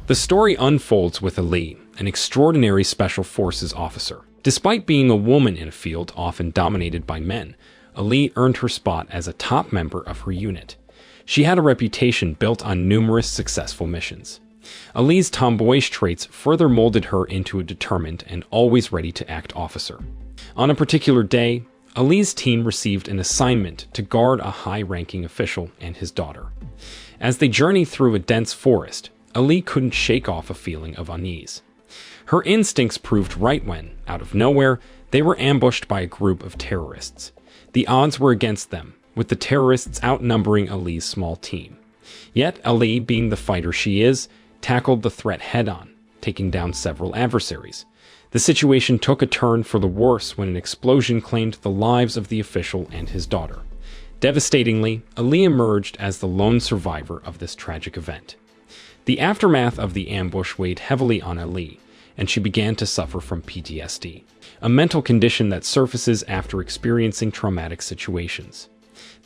The story unfolds with Ali, an extraordinary special forces officer. Despite being a woman in a field often dominated by men, Ali earned her spot as a top member of her unit. She had a reputation built on numerous successful missions. Ali's tomboyish traits further molded her into a determined and always ready-to-act officer. On a particular day, Ali's team received an assignment to guard a high-ranking official and his daughter. As they journeyed through a dense forest, Ali couldn't shake off a feeling of unease. Her instincts proved right when, out of nowhere, they were ambushed by a group of terrorists. The odds were against them, with the terrorists outnumbering Ali's small team. Yet Ali, being the fighter she is, tackled the threat head-on, taking down several adversaries. The situation took a turn for the worse when an explosion claimed the lives of the official and his daughter. Devastatingly, Ali emerged as the lone survivor of this tragic event. The aftermath of the ambush weighed heavily on Ali, and she began to suffer from PTSD, a mental condition that surfaces after experiencing traumatic situations.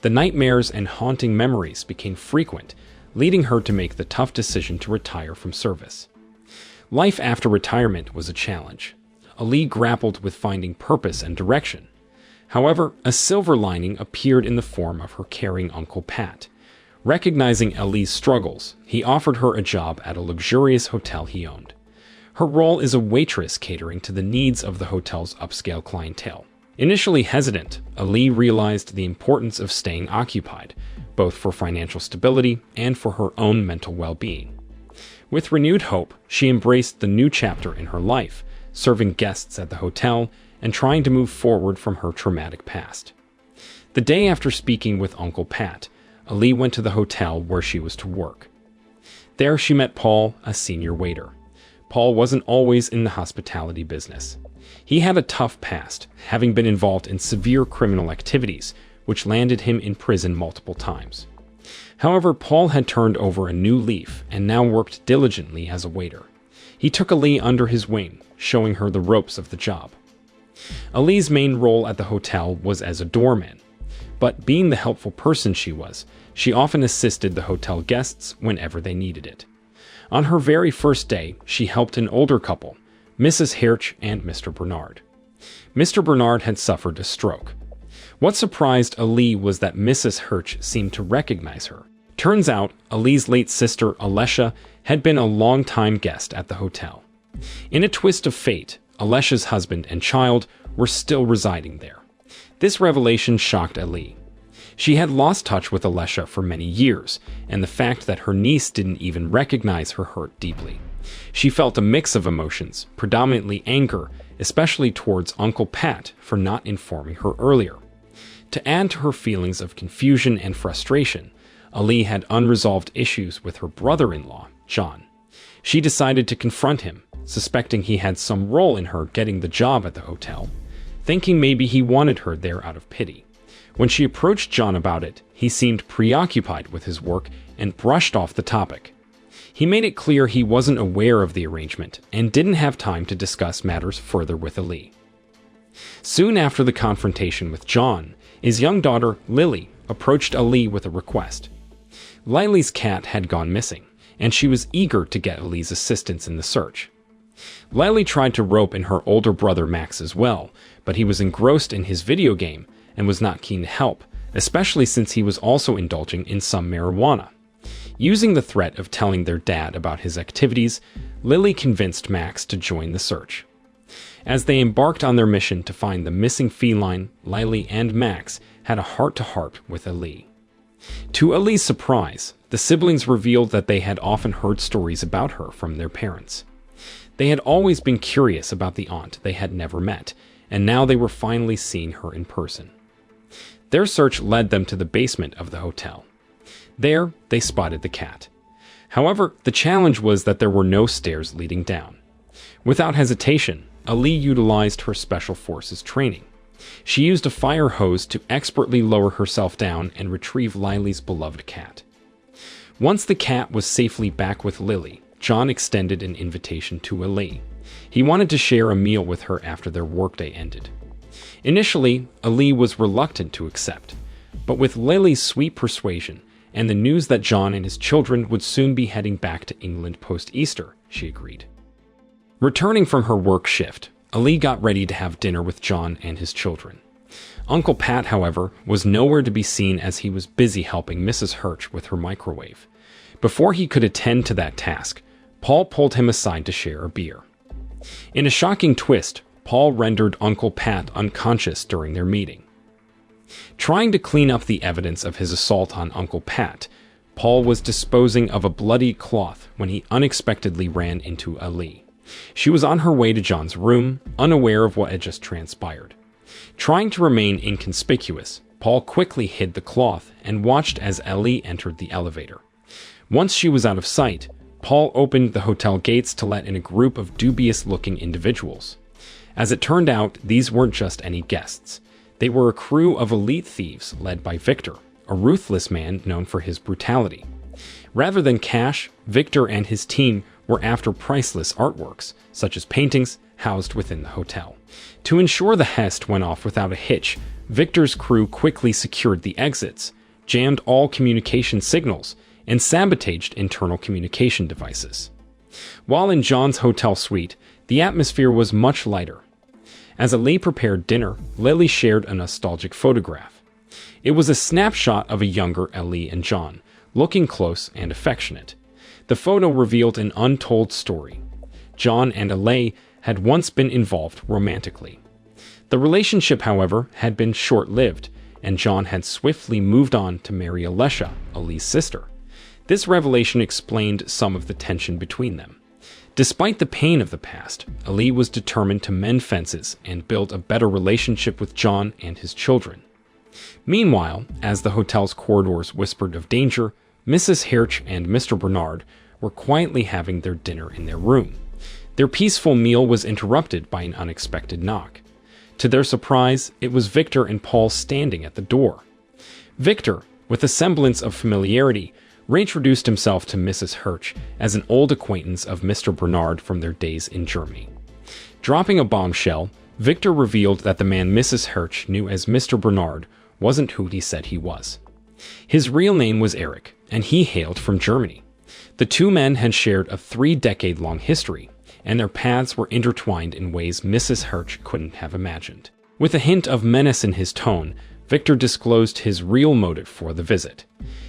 The nightmares and haunting memories became frequent, leading her to make the tough decision to retire from service. Life after retirement was a challenge. Ali grappled with finding purpose and direction. However, a silver lining appeared in the form of her caring Uncle Pat. Recognizing Ali's struggles, he offered her a job at a luxurious hotel he owned. Her role is a waitress catering to the needs of the hotel's upscale clientele. Initially hesitant, Ali realized the importance of staying occupied, both for financial stability and for her own mental well-being. With renewed hope, she embraced the new chapter in her life, serving guests at the hotel and trying to move forward from her traumatic past. The day after speaking with Uncle Pat, Ali went to the hotel where she was to work. There she met Paul, a senior waiter. Paul wasn't always in the hospitality business. He had a tough past, having been involved in severe criminal activities, which landed him in prison multiple times. However, Paul had turned over a new leaf and now worked diligently as a waiter. He took Ali under his wing, showing her the ropes of the job. Ali's main role at the hotel was as a doorman, but being the helpful person she was, she often assisted the hotel guests whenever they needed it. On her very first day, she helped an older couple, Mrs. Hirsch and Mr. Bernard. Mr. Bernard had suffered a stroke. What surprised Ali was that Mrs. Hirsch seemed to recognize her. Turns out, Ali's late sister, Alessia, had been a long-time guest at the hotel. In a twist of fate, Alessia's husband and child were still residing there. This revelation shocked Ali. She had lost touch with Alessia for many years, and the fact that her niece didn't even recognize her hurt deeply. She felt a mix of emotions, predominantly anger, especially towards Uncle Pat for not informing her earlier. To add to her feelings of confusion and frustration, Ali had unresolved issues with her brother-in-law, John. She decided to confront him, suspecting he had some role in her getting the job at the hotel, thinking maybe he wanted her there out of pity. When she approached John about it, he seemed preoccupied with his work and brushed off the topic. He made it clear he wasn't aware of the arrangement and didn't have time to discuss matters further with Ali. Soon after the confrontation with John, his young daughter, Lily, approached Ali with a request. Lily's cat had gone missing, and she was eager to get Ali's assistance in the search. Lily tried to rope in her older brother Max as well, but he was engrossed in his video game and was not keen to help, especially since he was also indulging in some marijuana. Using the threat of telling their dad about his activities, Lily convinced Max to join the search. As they embarked on their mission to find the missing feline, Lily and Max had a heart-to-heart with Ali. To Ali's surprise, the siblings revealed that they had often heard stories about her from their parents. They had always been curious about the aunt they had never met, and now they were finally seeing her in person. Their search led them to the basement of the hotel. There, they spotted the cat. However, the challenge was that there were no stairs leading down. Without hesitation, Ali utilized her special forces training. She used a fire hose to expertly lower herself down and retrieve Lily's beloved cat. Once the cat was safely back with Lily, John extended an invitation to Ali. He wanted to share a meal with her after their workday ended. Initially, Ali was reluctant to accept, but with Lily's sweet persuasion and the news that John and his children would soon be heading back to England post-Easter, she agreed. Returning from her work shift, Ali got ready to have dinner with John and his children. Uncle Pat, however, was nowhere to be seen as he was busy helping Mrs. Hirsch with her microwave. Before he could attend to that task, Paul pulled him aside to share a beer. In a shocking twist, Paul rendered Uncle Pat unconscious during their meeting. Trying to clean up the evidence of his assault on Uncle Pat, Paul was disposing of a bloody cloth when he unexpectedly ran into Ali. She was on her way to John's room, unaware of what had just transpired. Trying to remain inconspicuous, Paul quickly hid the cloth and watched as Ali entered the elevator. Once she was out of sight, Paul opened the hotel gates to let in a group of dubious-looking individuals. As it turned out, these weren't just any guests. They were a crew of elite thieves led by Victor, a ruthless man known for his brutality. Rather than cash, Victor and his team were after priceless artworks, such as paintings housed within the hotel. To ensure the heist went off without a hitch, Victor's crew quickly secured the exits, jammed all communication signals, and sabotaged internal communication devices. While in John's hotel suite, the atmosphere was much lighter. As Ali prepared dinner, Lily shared a nostalgic photograph. It was a snapshot of a younger Ali and John, looking close and affectionate. The photo revealed an untold story. John and Ali had once been involved romantically. The relationship, however, had been short-lived, and John had swiftly moved on to marry Alessia, Ali's sister. This revelation explained some of the tension between them. Despite the pain of the past, Ali was determined to mend fences and build a better relationship with John and his children. Meanwhile, as the hotel's corridors whispered of danger, Mrs. Hirsch and Mr. Bernard were quietly having their dinner in their room. Their peaceful meal was interrupted by an unexpected knock. To their surprise, it was Victor and Paul standing at the door. Victor, with a semblance of familiarity, reintroduced himself to Mrs. Hirsch as an old acquaintance of Mr. Bernard from their days in Germany. Dropping a bombshell, Victor revealed that the man Mrs. Hirsch knew as Mr. Bernard wasn't who he said he was. His real name was Eric, and he hailed from Germany. The two men had shared a 3-decade-long history, and their paths were intertwined in ways Mrs. Hirsch couldn't have imagined. With a hint of menace in his tone, Victor disclosed his real motive for the visit.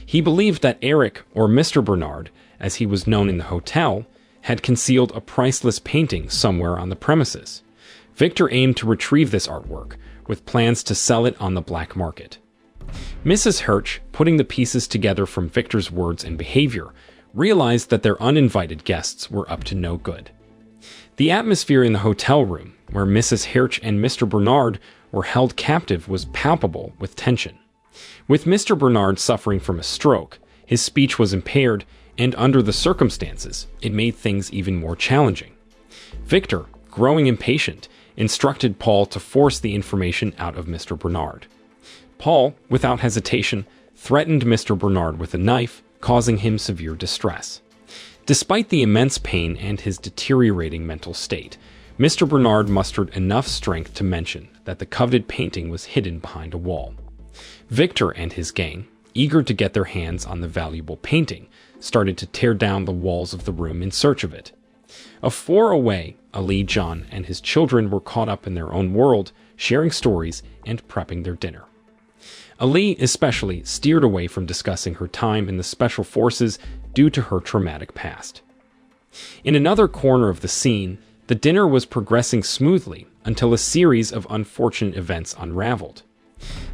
He believed that Eric, or Mr. Bernard, as he was known in the hotel, had concealed a priceless painting somewhere on the premises. Victor aimed to retrieve this artwork, with plans to sell it on the black market. Mrs. Hirsch, putting the pieces together from Victor's words and behavior, realized that their uninvited guests were up to no good. The atmosphere in the hotel room, where Mrs. Hirsch and Mr. Bernard were held captive, was palpable with tension. With Mr. Bernard suffering from a stroke, his speech was impaired, and under the circumstances, it made things even more challenging. Victor, growing impatient, instructed Paul to force the information out of Mr. Bernard. Paul, without hesitation, threatened Mr. Bernard with a knife, causing him severe distress. Despite the immense pain and his deteriorating mental state, Mr. Bernard mustered enough strength to mention that the coveted painting was hidden behind a wall. Victor and his gang, eager to get their hands on the valuable painting, started to tear down the walls of the room in search of it. A 4 away, Ali, John, and his children were caught up in their own world, sharing stories and prepping their dinner. Ali, especially, steered away from discussing her time in the Special Forces due to her traumatic past. In another corner of the scene, the dinner was progressing smoothly until a series of unfortunate events unraveled.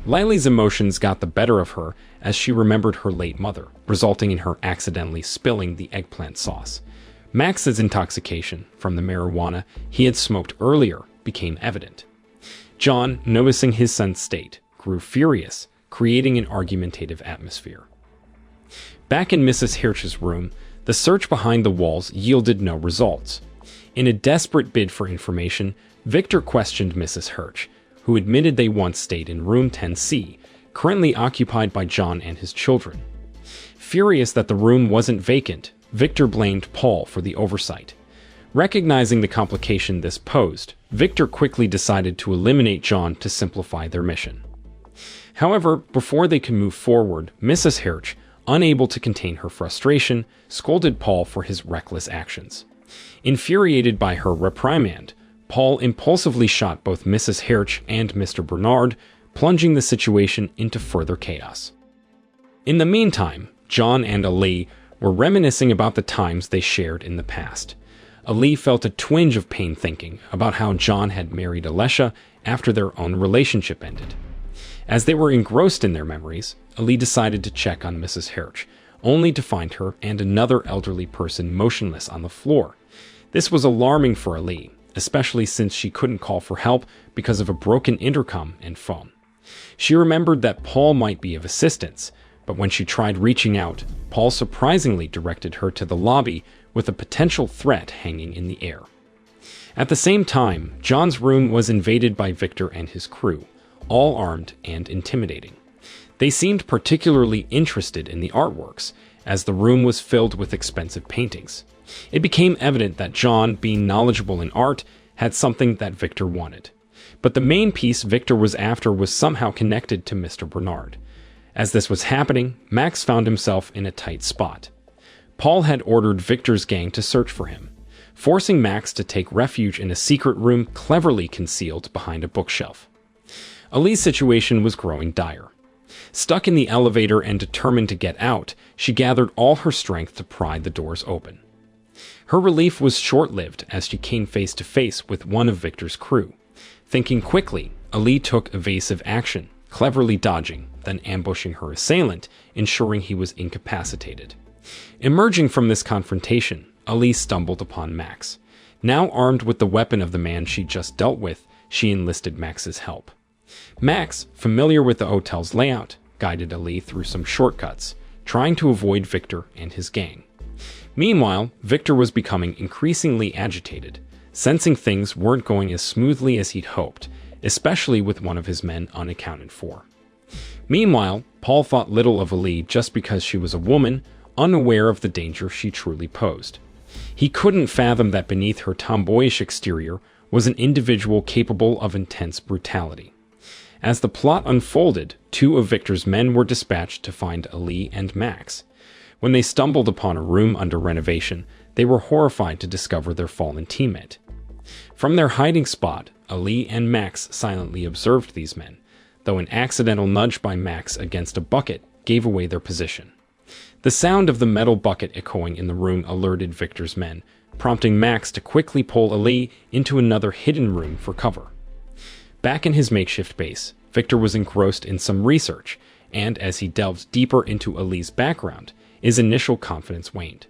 Lily's emotions got the better of her as she remembered her late mother, resulting in her accidentally spilling the eggplant sauce. Max's intoxication from the marijuana he had smoked earlier became evident. John, noticing his son's state, grew furious, creating an argumentative atmosphere. Back in Mrs. Hirsch's room, the search behind the walls yielded no results. In a desperate bid for information, Victor questioned Mrs. Hirsch, who admitted they once stayed in room 10C, currently occupied by John and his children. Furious that the room wasn't vacant, Victor blamed Paul for the oversight. Recognizing the complication this posed, Victor quickly decided to eliminate John to simplify their mission. However, before they could move forward, Mrs. Hirsch, unable to contain her frustration, scolded Paul for his reckless actions. Infuriated by her reprimand, Paul impulsively shot both Mrs. Hirsch and Mr. Bernard, plunging the situation into further chaos. In the meantime, John and Ali were reminiscing about the times they shared in the past. Ali felt a twinge of pain thinking about how John had married Alessia after their own relationship ended. As they were engrossed in their memories, Ali decided to check on Mrs. Hirsch, only to find her and another elderly person motionless on the floor. This was alarming for Ali, especially since she couldn't call for help because of a broken intercom and phone. She remembered that Paul might be of assistance, but when she tried reaching out, Paul surprisingly directed her to the lobby with a potential threat hanging in the air. At the same time, John's room was invaded by Victor and his crew, all armed and intimidating. They seemed particularly interested in the artworks, as the room was filled with expensive paintings. It became evident that John, being knowledgeable in art, had something that Victor wanted. But the main piece Victor was after was somehow connected to Mr. Bernard. As this was happening, Max found himself in a tight spot. Paul had ordered Victor's gang to search for him, forcing Max to take refuge in a secret room cleverly concealed behind a bookshelf. Ali's situation was growing dire. Stuck in the elevator and determined to get out, she gathered all her strength to pry the doors open. Her relief was short-lived as she came face to face with one of Victor's crew. Thinking quickly, Ali took evasive action, cleverly dodging, then ambushing her assailant, ensuring he was incapacitated. Emerging from this confrontation, Ali stumbled upon Max. Now armed with the weapon of the man she just dealt with, she enlisted Max's help. Max, familiar with the hotel's layout, guided Ali through some shortcuts, trying to avoid Victor and his gang. Meanwhile, Victor was becoming increasingly agitated, sensing things weren't going as smoothly as he'd hoped, especially with one of his men unaccounted for. Meanwhile, Paul thought little of Ali just because she was a woman, unaware of the danger she truly posed. He couldn't fathom that beneath her tomboyish exterior was an individual capable of intense brutality. As the plot unfolded, two of Victor's men were dispatched to find Ali and Max. When they stumbled upon a room under renovation, they were horrified to discover their fallen teammate. From their hiding spot, Ali and Max silently observed these men, though an accidental nudge by Max against a bucket gave away their position. The sound of the metal bucket echoing in the room alerted Victor's men, prompting Max to quickly pull Ali into another hidden room for cover. Back in his makeshift base, Victor was engrossed in some research, and as he delved deeper into Ali's background, his initial confidence waned.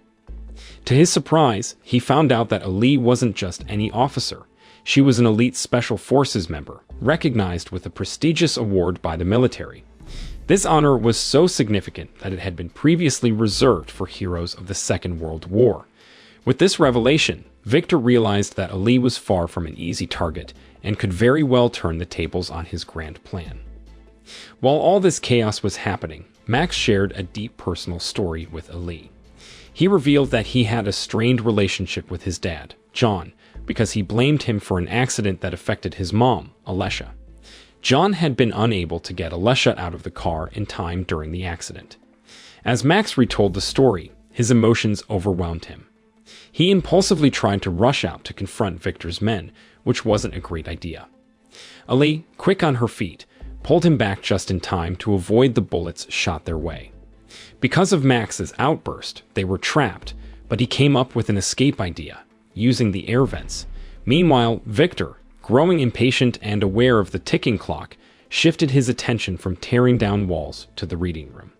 To his surprise, he found out that Ali wasn't just any officer. She was an elite Special Forces member, recognized with a prestigious award by the military. This honor was so significant that it had been previously reserved for heroes of the Second World War. With this revelation, Victor realized that Ali was far from an easy target and could very well turn the tables on his grand plan. While all this chaos was happening, Max shared a deep personal story with Ali. He revealed that he had a strained relationship with his dad, John, because he blamed him for an accident that affected his mom, Alessia. John had been unable to get Alessia out of the car in time during the accident. As Max retold the story, his emotions overwhelmed him. He impulsively tried to rush out to confront Victor's men, which wasn't a great idea. Ali, quick on her feet, pulled him back just in time to avoid the bullets shot their way. Because of Max's outburst, they were trapped, but he came up with an escape idea, using the air vents. Meanwhile, Victor, growing impatient and aware of the ticking clock, shifted his attention from tearing down walls to the reading room.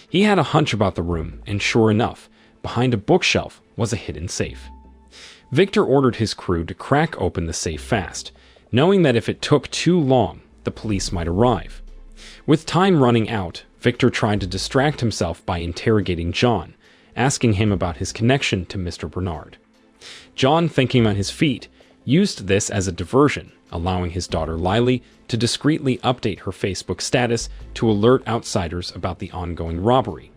He had a hunch about the room, and sure enough, behind a bookshelf was a hidden safe. Victor ordered his crew to crack open the safe fast, knowing that if it took too long, the police might arrive. With time running out, Victor tried to distract himself by interrogating John, asking him about his connection to Mr. Bernard. John, thinking on his feet, used this as a diversion, allowing his daughter Lily to discreetly update her Facebook status to alert outsiders about the ongoing robbery.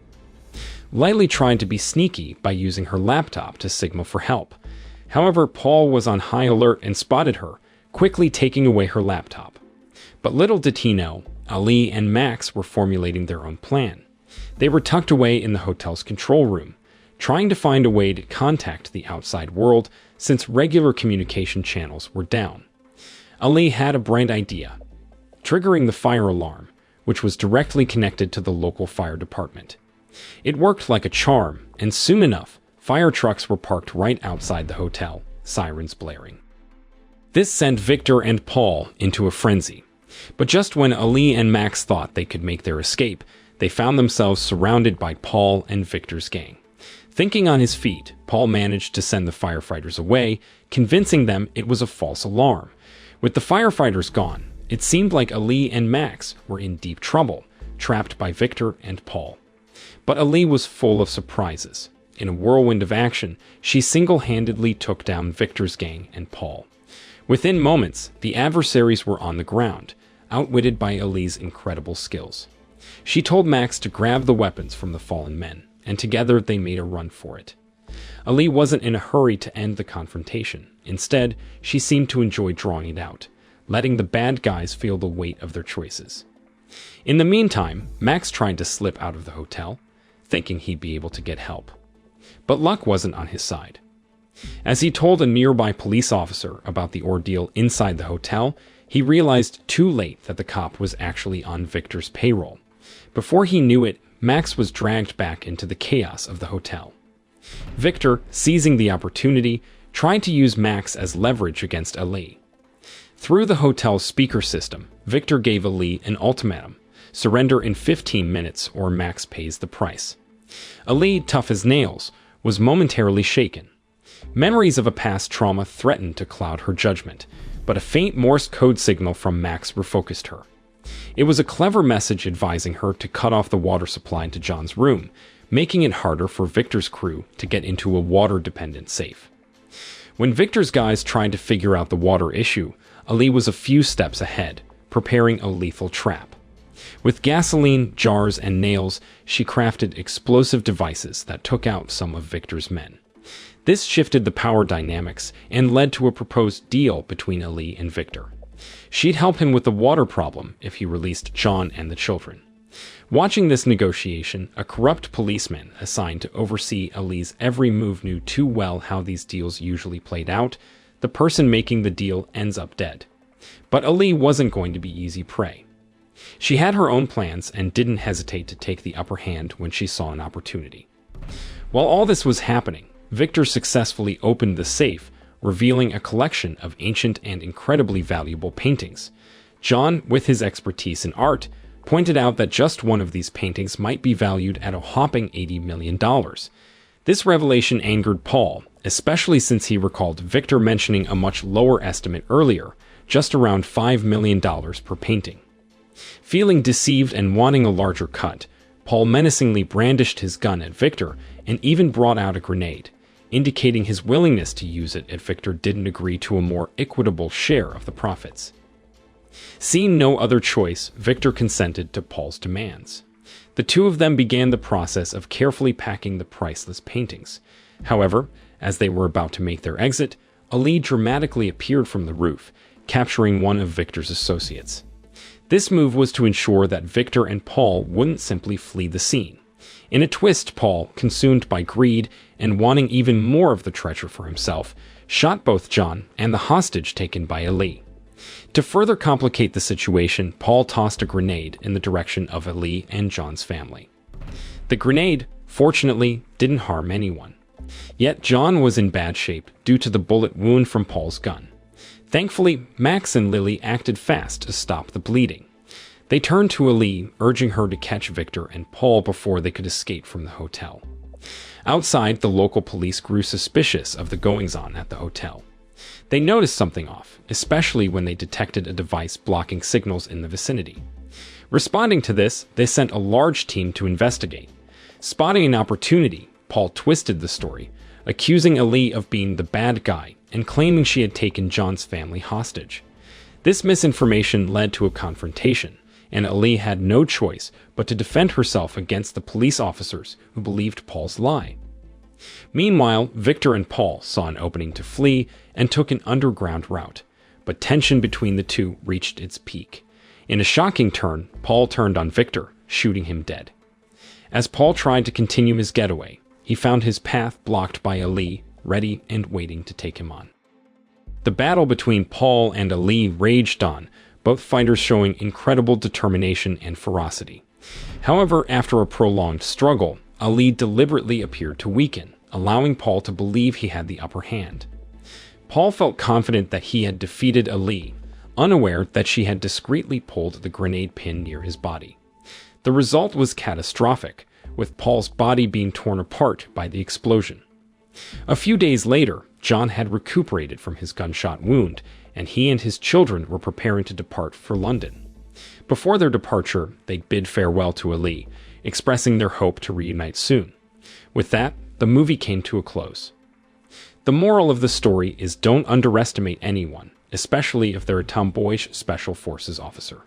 Lily tried to be sneaky by using her laptop to signal for help. However, Paul was on high alert and spotted her, quickly taking away her laptop. But little did he know, Ali and Max were formulating their own plan. They were tucked away in the hotel's control room, trying to find a way to contact the outside world since regular communication channels were down. Ali had a bright idea, triggering the fire alarm, which was directly connected to the local fire department. It worked like a charm, and soon enough, fire trucks were parked right outside the hotel, sirens blaring. This sent Victor and Paul into a frenzy. But just when Ali and Max thought they could make their escape, they found themselves surrounded by Paul and Victor's gang. Thinking on his feet, Paul managed to send the firefighters away, convincing them it was a false alarm. With the firefighters gone, it seemed like Ali and Max were in deep trouble, trapped by Victor and Paul. But Ali was full of surprises. In a whirlwind of action, she single-handedly took down Victor's gang and Paul. Within moments, the adversaries were on the ground, outwitted by Ali's incredible skills. She told Max to grab the weapons from the fallen men, and together they made a run for it. Ali wasn't in a hurry to end the confrontation. Instead, she seemed to enjoy drawing it out, letting the bad guys feel the weight of their choices. In the meantime, Max tried to slip out of the hotel, thinking he'd be able to get help. But luck wasn't on his side. As he told a nearby police officer about the ordeal inside the hotel, he realized too late that the cop was actually on Victor's payroll. Before he knew it, Max was dragged back into the chaos of the hotel. Victor, seizing the opportunity, tried to use Max as leverage against Ali. Through the hotel's speaker system, Victor gave Ali an ultimatum: surrender in 15 minutes or Max pays the price. Ali, tough as nails, was momentarily shaken. Memories of a past trauma threatened to cloud her judgment, but a faint Morse code signal from Max refocused her. It was a clever message advising her to cut off the water supply to John's room, making it harder for Victor's crew to get into a water-dependent safe. When Victor's guys tried to figure out the water issue, Ali was a few steps ahead, preparing a lethal trap. With gasoline, jars, and nails, she crafted explosive devices that took out some of Victor's men. This shifted the power dynamics and led to a proposed deal between Ali and Victor. She'd help him with the water problem if he released John and the children. Watching this negotiation, a corrupt policeman assigned to oversee Ali's every move knew too well how these deals usually played out. The person making the deal ends up dead. But Ali wasn't going to be easy prey. She had her own plans and didn't hesitate to take the upper hand when she saw an opportunity. While all this was happening, Victor successfully opened the safe, revealing a collection of ancient and incredibly valuable paintings. John, with his expertise in art, pointed out that just one of these paintings might be valued at a whopping $80 million. This revelation angered Paul, especially since he recalled Victor mentioning a much lower estimate earlier, just around $5 million per painting. Feeling deceived and wanting a larger cut, Paul menacingly brandished his gun at Victor and even brought out a grenade, indicating his willingness to use it if Victor didn't agree to a more equitable share of the profits. Seeing no other choice, Victor consented to Paul's demands. The two of them began the process of carefully packing the priceless paintings. However, as they were about to make their exit, Ali dramatically appeared from the roof, capturing one of Victor's associates. This move was to ensure that Victor and Paul wouldn't simply flee the scene. In a twist, Paul, consumed by greed and wanting even more of the treasure for himself, shot both John and the hostage taken by Ali. To further complicate the situation, Paul tossed a grenade in the direction of Ali and John's family. The grenade, fortunately, didn't harm anyone. Yet John was in bad shape due to the bullet wound from Paul's gun. Thankfully, Max and Lily acted fast to stop the bleeding. They turned to Ali, urging her to catch Victor and Paul before they could escape from the hotel. Outside, the local police grew suspicious of the goings-on at the hotel. They noticed something off, especially when they detected a device blocking signals in the vicinity. Responding to this, they sent a large team to investigate. Spotting an opportunity, Paul twisted the story, accusing Ali of being the bad guy and claiming she had taken John's family hostage. This misinformation led to a confrontation, and Ali had no choice but to defend herself against the police officers who believed Paul's lie. Meanwhile, Victor and Paul saw an opening to flee and took an underground route, but tension between the two reached its peak. In a shocking turn, Paul turned on Victor, shooting him dead. As Paul tried to continue his getaway, he found his path blocked by Ali, ready and waiting to take him on. The battle between Paul and Ali raged on, both fighters showing incredible determination and ferocity. However, after a prolonged struggle, Ali deliberately appeared to weaken, allowing Paul to believe he had the upper hand. Paul felt confident that he had defeated Ali, unaware that she had discreetly pulled the grenade pin near his body. The result was catastrophic, with Paul's body being torn apart by the explosion. A few days later, John had recuperated from his gunshot wound, and he and his children were preparing to depart for London. Before their departure, they bid farewell to Ali, expressing their hope to reunite soon. With that, the movie came to a close. The moral of the story is don't underestimate anyone, especially if they're a tomboyish special forces officer.